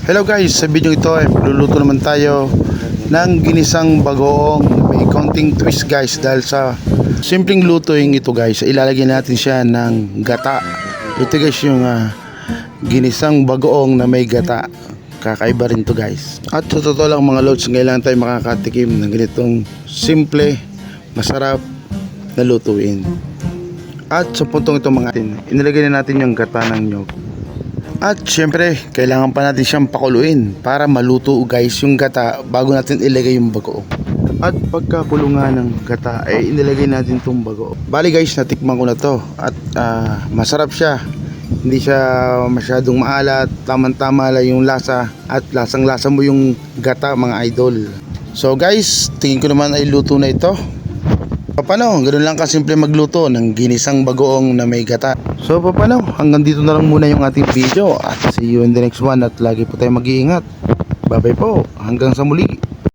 Hello guys, sa video ito ay luluto naman tayo ng ginisang bagoong. May konting twist guys dahil sa simpleng lutuing ito guys, ilalagay natin siya ng gata. Ito guys yung ginisang bagoong na may gata. Kakaiba rin to guys. At sa totoo lang mga lods, ngayon lang tayo makakatikim ng ganitong simple, masarap na lutuin. At sa puntong ito mga inilagay na natin yung gata ng nyog. At syempre, kailangan pa natin siyang pakuluin para maluto guys yung gata bago natin ilagay yung bagoong. At pagkakulo nga ng gata ay inilagay natin itong bagoong. Bali guys, natikman ko na to at masarap siya. Hindi siya masyadong maalat, tamang-tama lang yung lasa at lasang-lasa mo yung gata mga idol. So guys, tingin ko naman ay luto na ito. Paano? Ganun lang kasimple magluto ng ginisang bagoong na may gata. So paano? Hanggang dito na lang muna yung ating video at see you in the next one at lagi po tayo mag-iingat. Bye bye po. Hanggang sa muli.